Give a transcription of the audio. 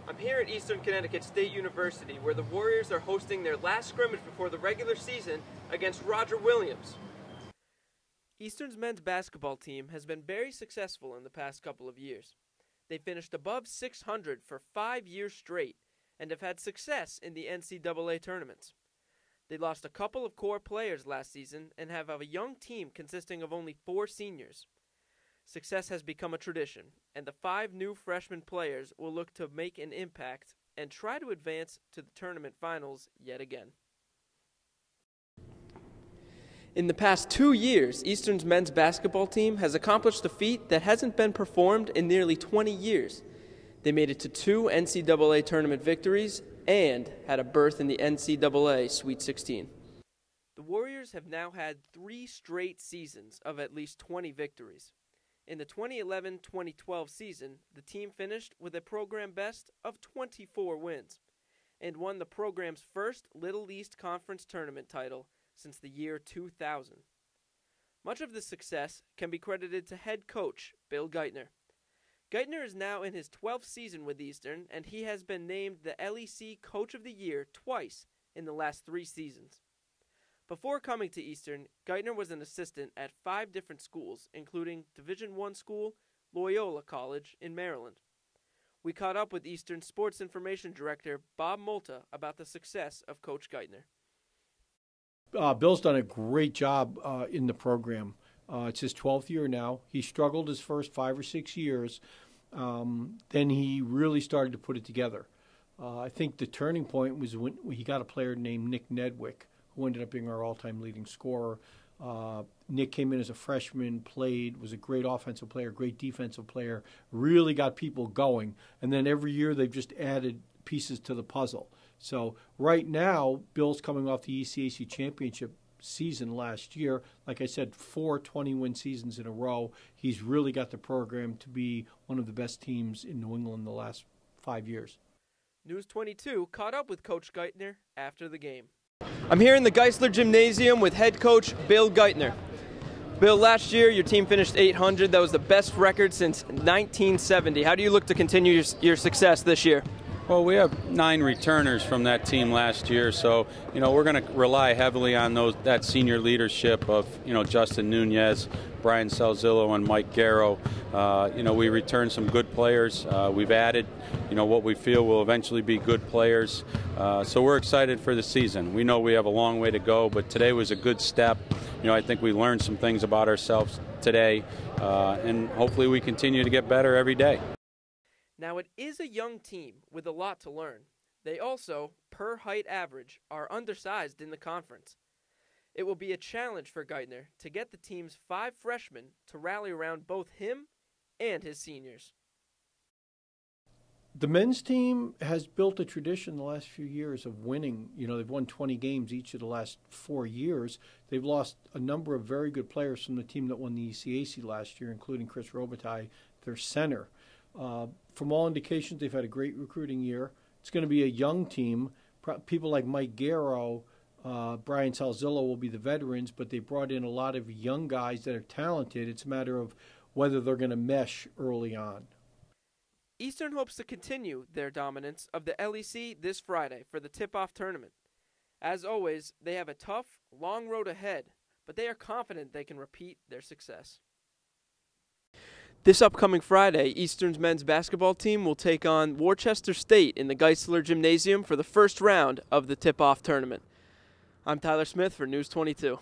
I'm here at Eastern Connecticut State University, where the Warriors are hosting their last scrimmage before the regular season against Roger Williams. Eastern's men's basketball team has been very successful in the past couple of years. They finished above 600 for 5 years straight and have had success in the NCAA tournaments. They lost a couple of core players last season and have a young team consisting of only 4 seniors. Success has become a tradition, and the 5 new freshman players will look to make an impact and try to advance to the tournament finals yet again. In the past 2 years, Eastern's men's basketball team has accomplished a feat that hasn't been performed in nearly 20 years. They made it to 2 NCAA tournament victories and had a berth in the NCAA Sweet 16. The Warriors have now had 3 straight seasons of at least 20 victories. In the 2011-2012 season, the team finished with a program best of 24 wins and won the program's first Little East Conference tournament title since the year 2000. Much of this success can be credited to head coach Bill Geithner. Geithner is now in his 12th season with Eastern, and he has been named the LEC Coach of the Year twice in the last 3 seasons. Before coming to Eastern, Geithner was an assistant at 5 different schools, including Division I school, Loyola College in Maryland. We caught up with Eastern Sports Information Director Bob Molta about the success of Coach Geithner. Bill's done a great job in the program. It's his 12th year now. He struggled his first 5 or 6 years. Then he really started to put it together. I think the turning point was when he got a player named Nick Nedwick, who ended up being our all-time leading scorer. Nick came in as a freshman, played, was a great offensive player, great defensive player, really got people going. And then every year they've just added pieces to the puzzle. So right now, Bill's coming off the ECSU championship season last year. Like I said, 4 20-win seasons in a row. He's really got the program to be one of the best teams in New England the last 5 years. News 22 caught up with Coach Geithner after the game. I'm here in the Geisler Gymnasium with head coach Bill Geithner. Bill, last year your team finished 800. That was the best record since 1970. How do you look to continue your success this year? Well, we have 9 returners from that team last year, so we're going to rely heavily on that senior leadership of Justin Nunez, Brian Salzillo, and Mike Garrow. We returned some good players. We've added what we feel will eventually be good players. So we're excited for the season. We know we have a long way to go, but today was a good step. I think we learned some things about ourselves today, and hopefully we continue to get better every day. Now, it is a young team with a lot to learn. They also, per height average, are undersized in the conference. It will be a challenge for Geithner to get the team's 5 freshmen to rally around both him and his seniors. The men's team has built a tradition the last few years of winning. They've won 20 games each of the last 4 years. They've lost a number of very good players from the team that won the ECAC last year, including Chris Robitaille, their center. From all indications, they've had a great recruiting year. It's going to be a young team. People like Mike Garrow, Brian Salzillo will be the veterans, but they brought in a lot of young guys that are talented. It's a matter of whether they're going to mesh early on. Eastern hopes to continue their dominance of the LEC this Friday for the tip-off tournament. As always, they have a tough, long road ahead, but they are confident they can repeat their success. This upcoming Friday, Eastern's men's basketball team will take on Worcester State in the Geisler Gymnasium for the first round of the tip-off tournament. I'm Tyler Smith for News 22.